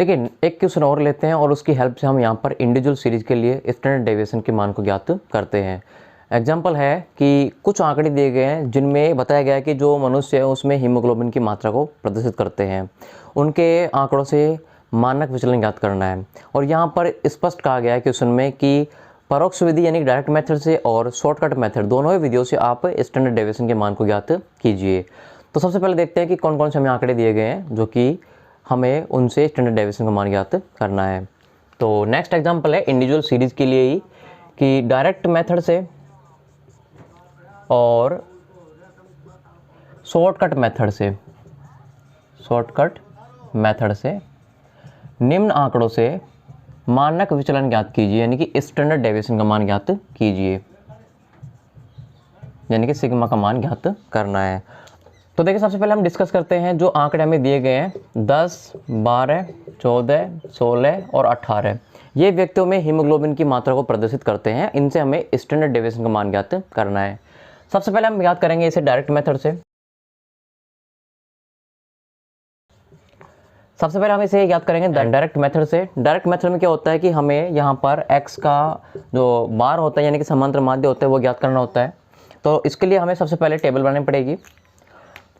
देखिए एक क्वेश्चन और लेते हैं और उसकी हेल्प से हम यहाँ पर इंडिविजुअल सीरीज के लिए स्टैंडर्ड डेविएशन के मान को ज्ञात करते हैं। एग्जाम्पल है कि कुछ आंकड़े दिए गए हैं जिनमें बताया गया है कि जो मनुष्य है उसमें हीमोग्लोबिन की मात्रा को प्रदर्शित करते हैं, उनके आंकड़ों से मानक विचलन ज्ञात करना है। और यहाँ पर स्पष्ट कहा गया है क्वेश्चन में कि परोक्ष विधि यानी डायरेक्ट मेथड से और शॉर्टकट मेथड दोनों ही विधियों से आप स्टैंडर्ड डेविएशन के मान को ज्ञात कीजिए। तो सबसे पहले देखते हैं कि कौन कौन से हमें आंकड़े दिए गए हैं जो कि हमें उनसे स्टैंडर्ड डेविएशन का मान ज्ञात करना है। तो नेक्स्ट एग्जांपल है इंडिविजुअल सीरीज के लिए ही कि डायरेक्ट मेथड से और शॉर्टकट मेथड से निम्न आंकड़ों से मानक विचलन ज्ञात कीजिए, यानी कि स्टैंडर्ड डेविएशन का मान ज्ञात कीजिए, यानी कि सिग्मा का मान ज्ञात करना है। तो देखिए सबसे पहले हम डिस्कस करते हैं जो आंकड़े हमें दिए गए हैं 10, 12, 14, 16 और 18। ये व्यक्तियों में हीमोग्लोबिन की मात्रा को प्रदर्शित करते हैं। इनसे हमें स्टैंडर्ड डेविएशन का मान ज्ञात करना है। सबसे पहले हम ज्ञात करेंगे इसे डायरेक्ट मेथड से। सबसे पहले हम इसे ज्ञात करेंगे डायरेक्ट मेथड से। डायरेक्ट मेथड में क्या होता है कि हमें यहाँ पर x का जो बार होता है यानी कि समांतर माध्य होता है वो ज्ञात करना होता है। तो इसके लिए हमें सबसे पहले टेबल बनानी पड़ेगी।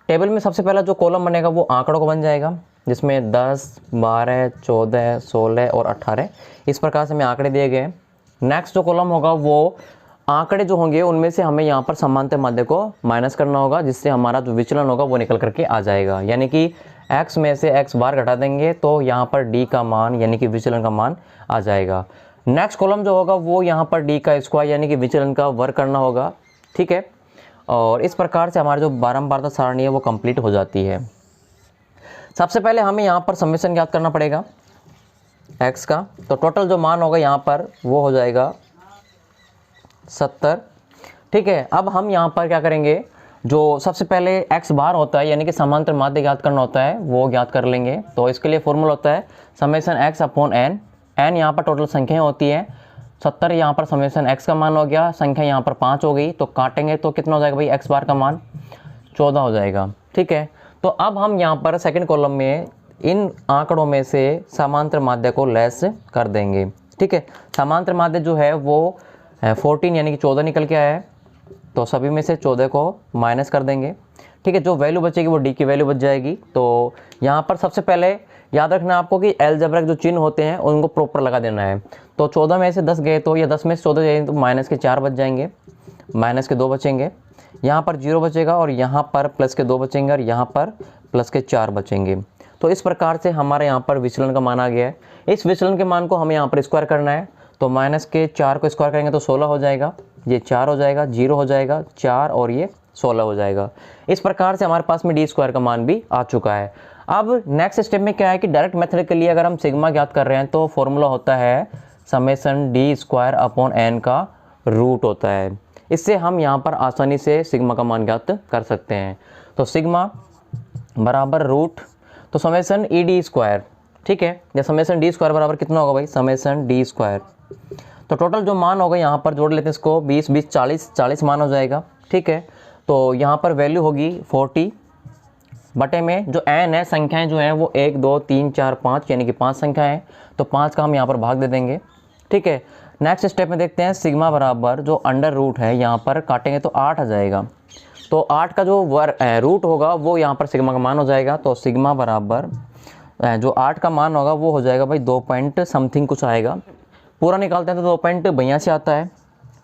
टेबल में सबसे पहला जो कॉलम बनेगा वो आंकड़ों का बन जाएगा, जिसमें 10, 12, 14, 16 और 18 इस प्रकार से हमें आंकड़े दिए गए हैं। नेक्स्ट जो कॉलम होगा वो आंकड़े जो होंगे उनमें से हमें यहाँ पर समांतर माध्य को माइनस करना होगा, जिससे हमारा जो विचलन होगा वो निकल करके आ जाएगा। यानी कि x में से x बार घटा देंगे तो यहाँ पर d का मान यानी कि विचलन का मान आ जाएगा। नेक्स्ट कॉलम जो होगा वो यहाँ पर d का स्क्वायर यानी कि विचलन का वर्ग करना होगा, ठीक है। और इस प्रकार से हमारी जो बारंबारता सारणी है वो कंप्लीट हो जाती है। सबसे पहले हमें यहाँ पर समेशन ज्ञात करना पड़ेगा x का। तो टोटल जो मान होगा यहाँ पर वो हो जाएगा 70, ठीक है। अब हम यहाँ पर क्या करेंगे, जो सबसे पहले x बार होता है यानी कि समांतर माध्य ज्ञात करना होता है वो ज्ञात कर लेंगे। तो इसके लिए फॉर्मूला होता है summation x upon n। n यहाँ पर टोटल संख्याएं होती है, 70 यहाँ पर समेशन x का मान हो गया, संख्या यहाँ पर 5 हो गई। तो काटेंगे तो कितना हो जाएगा भाई, x बार का मान 14 हो जाएगा, ठीक है। तो अब हम यहाँ पर सेकंड कॉलम में इन आंकड़ों में से समांतर माध्य को लेस कर देंगे, ठीक है। समांतर माध्य जो है वो 14 यानी कि 14 निकल के आया है, तो सभी में से 14 को माइनस कर देंगे, ठीक है। जो वैल्यू बचेगी वो d की वैल्यू बच जाएगी। तो यहाँ पर सबसे पहले याद रखना आपको कि अलजेब्रिक जो चिन्ह होते हैं उनको प्रॉपर लगा देना है। तो 14 में से 10 गए तो या 10 में से 14 जाएंगे तो माइनस के 4 बच जाएंगे, माइनस के 2 बचेंगे, यहाँ पर 0 बचेगा और यहाँ पर प्लस के 2 बचेंगे और यहाँ पर प्लस के 4 बचेंगे। तो इस प्रकार से हमारे यहाँ पर विचलन का मान आ गया है। इस विचलन के मान को हमें यहाँ पर स्क्वायर करना है। तो माइनस के 4 को स्क्वायर करेंगे तो 16 हो जाएगा, ये 4 हो जाएगा, 0 हो जाएगा, 4 और ये 16 हो जाएगा। इस प्रकार से हमारे पास में डी स्क्वायर का मान भी आ चुका है। अब नेक्स्ट स्टेप में क्या है कि डायरेक्ट मेथड के लिए अगर हम सिग्मा ज्ञात कर रहे हैं तो फॉर्मूला होता है summation D square upon N का रूट होता है। इससे हम यहाँ पर आसानी से सिग्मा का मान ज्ञात कर सकते हैं। तो सिग्मा बराबर रूट, तो समेशन ई डी स्क्वायर, ठीक है। या समेशन डी स्क्वायर बराबर कितना होगा भाई, समेशन डी स्क्वायर। तो टोटल जो मान होगा यहाँ पर जोड़ लेते हैं इसको, 20, 20, 40 मान हो जाएगा, ठीक है। तो यहाँ पर वैल्यू होगी 40 बटे में जो n है, संख्याएं जो हैं वो 1, 2, 3, 4, 5 यानी कि 5 संख्या है। तो 5 का हम यहाँ पर भाग दे देंगे, ठीक है। नेक्स्ट स्टेप में देखते हैं सिग्मा बराबर जो अंडर रूट है यहाँ पर काटेंगे तो 8 आ जाएगा। तो 8 का जो रूट होगा वो यहाँ पर सिग्मा का मान हो जाएगा। तो सिग्मा बराबर जो 8 का मान होगा वो हो जाएगा भाई 2 पॉइंट समथिंग कुछ आएगा, पूरा निकालते हैं तो 2.82 आता है,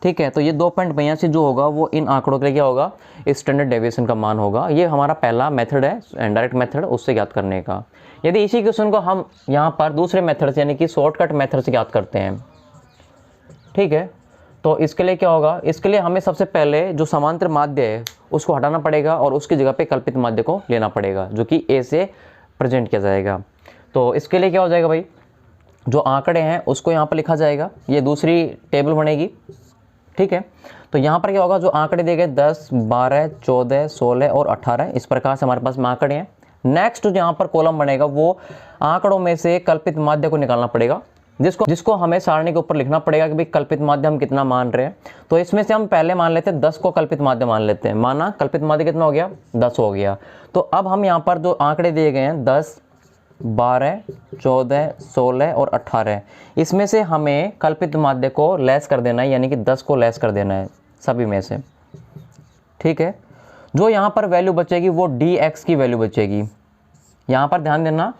ठीक है। तो ये 2.82 जो होगा वो इन आंकड़ों के लिए क्या होगा, स्टैंडर्ड डेविएशन का मान होगा। ये हमारा पहला मेथड है डायरेक्ट मेथड, उससे ज्ञात करने का। यदि इसी क्वेश्चन को हम यहाँ पर दूसरे मेथड से यानी कि शॉर्टकट मेथड से ज्ञात करते हैं, ठीक है, तो इसके लिए क्या होगा, इसके लिए हमें सबसे पहले जो समांतर माध्य है उसको हटाना पड़ेगा और उसकी जगह पे कल्पित माध्य को लेना पड़ेगा जो कि ए से प्रेजेंट किया जाएगा। तो इसके लिए क्या हो जाएगा भाई, जो आंकड़े हैं उसको यहाँ पर लिखा जाएगा, ये दूसरी टेबल बनेगी, ठीक है। तो यहाँ पर क्या होगा, जो आंकड़े दिए गए 10, 12, 14, 16 और 18 इस प्रकार से हमारे पास में आंकड़े हैं। नेक्स्ट जो यहाँ पर कॉलम बनेगा वो आंकड़ों में से कल्पित माध्य को निकालना पड़ेगा, जिसको हमें सारणी के ऊपर लिखना पड़ेगा कि भाई कल्पित माध्य हम कितना मान रहे हैं। तो इसमें से हम पहले मान लेते हैं 10 को कल्पित माध्य मान लेते हैं। माना कल्पित माध्य कितना हो गया, 10 हो गया। तो अब हम यहाँ पर जो आंकड़े दिए गए हैं 10, 12, 14, 16 और 18, इसमें से हमें कल्पित माध्य को लेस कर देना है, यानी कि 10 को लेस कर देना है सभी में से। ठीक है, जो यहाँ पर वैल्यू बचेगी वो dx की वैल्यू बचेगी। यहाँ पर ध्यान देना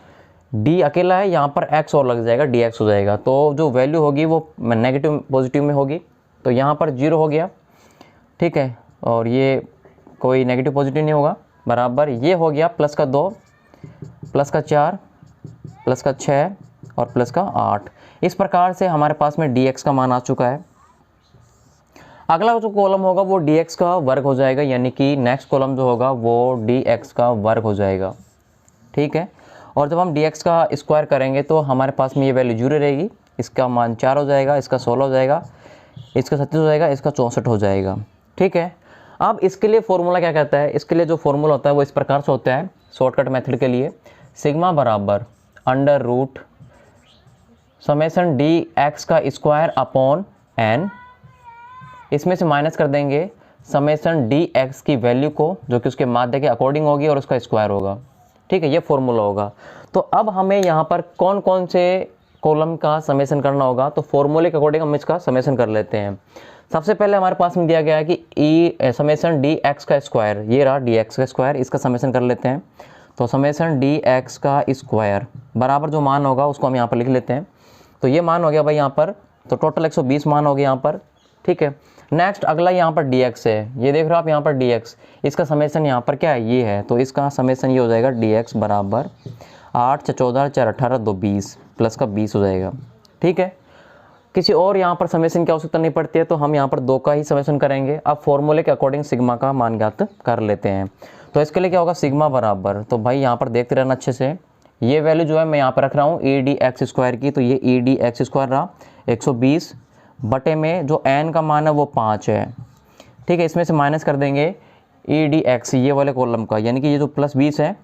d अकेला है, यहाँ पर x और लग जाएगा, dx हो जाएगा। तो जो वैल्यू होगी वो नेगेटिव पॉजिटिव में होगी, तो यहाँ पर 0 हो गया। ठीक है, और ये कोई नेगेटिव पॉजिटिव नहीं होगा, बराबर ये हो गया प्लस का 2, प्लस का 4, प्लस का 6 और प्लस का 8। इस प्रकार से हमारे पास में dx का मान आ चुका है। अगला जो कॉलम होगा वो dx का वर्ग हो जाएगा, यानी कि नेक्स्ट कॉलम जो होगा वो dx का वर्ग हो जाएगा। ठीक है, और जब हम dx का स्क्वायर करेंगे तो हमारे पास में ये वैल्यू 0 रहेगी, इसका मान 4 हो जाएगा, इसका 16 हो जाएगा, इसका 37 हो जाएगा, इसका 64 हो जाएगा। ठीक है, अब इसके लिए फॉर्मूला क्या कहता है, इसके लिए जो फॉर्मूला होता है वो इस प्रकार से होता है शॉर्टकट मेथड के लिए, सिग्मा बराबर अंडर रूट समेसन dx का स्क्वायर अपॉन n, इसमें से माइनस कर देंगे समेसन dx की वैल्यू को जो कि उसके माध्य के अकॉर्डिंग होगी और उसका स्क्वायर होगा। ठीक है, ये फॉर्मूला होगा। तो अब हमें यहाँ पर कौन कौन से कॉलम का समेसन करना होगा, तो फॉर्मूले के अकॉर्डिंग हम इसका समेसन कर लेते हैं। सबसे पहले हमारे पास में दिया गया है कि समेसन dx का स्क्वायर, ये रहा dx का स्क्वायर, इसका समेसन कर लेते हैं। तो समेसन dx का स्क्वायर बराबर जो मान होगा उसको हम यहाँ पर लिख लेते हैं। तो ये मान हो गया भाई यहाँ पर, तो टोटल 120 मान हो गया यहाँ पर। ठीक है, नेक्स्ट अगला यहाँ पर dx है, ये देख रहे हो आप यहाँ पर dx, इसका समेसन यहाँ पर क्या है, ये है, तो इसका समेसन ये हो जाएगा dx बराबर 8, 6, 14, 4, 18, 2, 20 प्लस का 20 हो जाएगा। ठीक है, किसी और यहाँ पर समेसन की आवश्यकता नहीं पड़ती है, तो हम यहाँ पर 2 का ही समेसन करेंगे। अब फॉर्मूले के अकॉर्डिंग सिग्मा का मान ज्ञात कर लेते हैं। तो इसके लिए क्या होगा, सिग्मा बराबर, तो भाई यहाँ पर देखते रहना अच्छे से, ये वैल्यू जो है मैं यहाँ पर रख रहा हूँ dx स्क्वायर की, तो ये dx स्क्वायर रहा 120 बटे में जो n का मान है वो 5 है। ठीक है, इसमें से माइनस कर देंगे dx ये वाले कॉलम का, यानी कि ये जो प्लस 20 है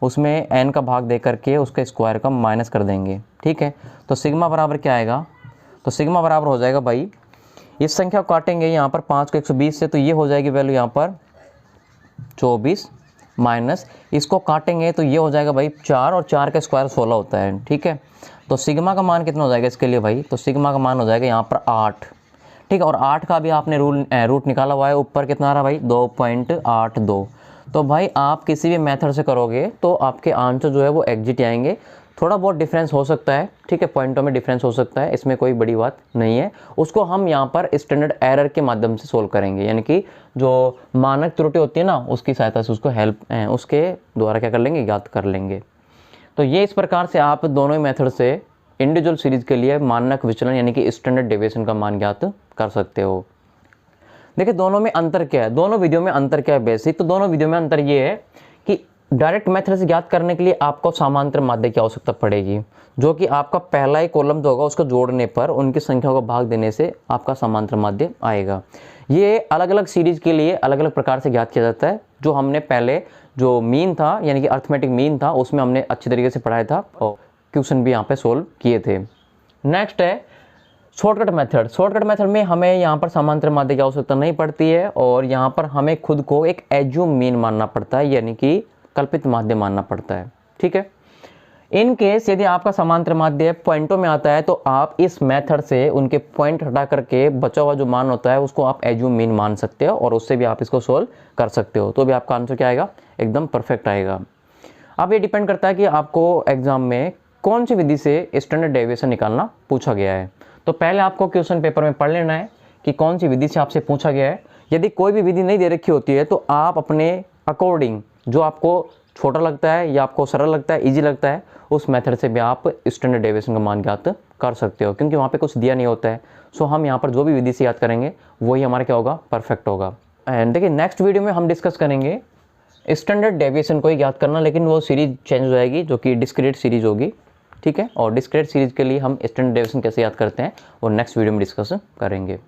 उसमें n का भाग दे करके उसके स्क्वायर का माइनस कर देंगे। ठीक है, तो सिग्मा बराबर क्या आएगा, तो सिग्मा बराबर हो जाएगा भाई, इस संख्या को काटेंगे यहाँ पर 5 को 120 से, तो ये हो जाएगी वैल्यू यहाँ पर 24 माइनस इसको काटेंगे तो ये हो जाएगा भाई 4, और 4 का स्क्वायर 16 होता है। ठीक है, तो सिग्मा का मान कितना हो जाएगा इसके लिए भाई, तो सिग्मा का मान हो जाएगा यहाँ पर 8। ठीक है, और 8 का भी आपने रूट निकाला हुआ है, ऊपर कितना आ रहा भाई 2.82। तो भाई आप किसी भी मेथड से करोगे तो आपके आंसर जो है वो एग्जिट आएंगे। थोड़ा बहुत डिफरेंस हो सकता है, ठीक है, पॉइंटों में डिफरेंस हो सकता है, इसमें कोई बड़ी बात नहीं है। उसको हम यहाँ पर स्टैंडर्ड एरर के माध्यम से सोल्व करेंगे, यानी कि जो मानक त्रुटि होती है ना उसकी सहायता से उसको उसके द्वारा क्या कर लेंगे, ज्ञात कर लेंगे। तो ये इस प्रकार से आप दोनों ही मेथड से इंडिविजुअल सीरीज के लिए मानक विचलन यानी कि स्टैंडर्ड डेविएशन का मान ज्ञात कर सकते हो। देखिए दोनों में अंतर क्या है, दोनों वीडियो में अंतर क्या है बेसिक, तो दोनों वीडियो में अंतर ये है कि डायरेक्ट मेथड से ज्ञात करने के लिए आपको समांतर माध्य की आवश्यकता पड़ेगी, जो कि आपका पहला ही कॉलम जो होगा उसको जोड़ने पर उनकी संख्या को भाग देने से आपका समांतर माध्य आएगा। ये अलग अलग सीरीज के लिए अलग अलग प्रकार से ज्ञात किया जाता है। जो हमने पहले जो मीन था यानी कि अर्थमेटिक मीन था उसमें हमने अच्छी तरीके से पढ़ाया था और क्वेश्चन भी यहाँ पे सोल्व किए थे। नेक्स्ट है शॉर्टकट मेथड। शॉर्टकट मेथड में हमें यहाँ पर समांतर माध्य की आवश्यकता नहीं पड़ती है और यहाँ पर हमें खुद को एक एज्यूम मीन मानना पड़ता है, यानी कि कल्पित माध्य मानना पड़ता है। ठीक है, इन केस यदि आपका समांतर माध्य पॉइंटों में आता है तो आप इस मेथड से उनके पॉइंट हटा करके बचा हुआ जो मान होता है उसको आप एज्यूम मीन मान सकते हो और उससे भी आप इसको सोल्व कर सकते हो, तो भी आपका आंसर क्या आएगा, एकदम परफेक्ट आएगा। अब ये डिपेंड करता है कि आपको एग्जाम में कौन सी विधि से स्टैंडर्ड डेविएशन निकालना पूछा गया है। तो पहले आपको क्वेश्चन पेपर में पढ़ लेना है कि कौन सी विधि से आपसे पूछा गया है। यदि कोई भी विधि नहीं दे रखी होती है तो आप अपने अकॉर्डिंग जो आपको छोटा लगता है या आपको सरल लगता है, इजी लगता है, उस मेथड से भी आप स्टैंडर्ड डेविएशन का मान ज्ञात कर सकते हो, क्योंकि वहाँ पे कुछ दिया नहीं होता है। सो हम यहाँ पर जो भी विधि से याद करेंगे वही हमारा क्या होगा, परफेक्ट होगा। एंड देखिए नेक्स्ट वीडियो में हम डिस्कस करेंगे स्टैंडर्ड डेविएशन को ही याद करना, लेकिन वो सीरीज चेंज हो जाएगी जो कि डिस्क्रीट सीरीज होगी। ठीक है, और डिस्क्रीट सीरीज के लिए हम स्टैंडर्ड डेविएशन कैसे याद करते हैं वो नेक्स्ट वीडियो में डिस्कस करेंगे।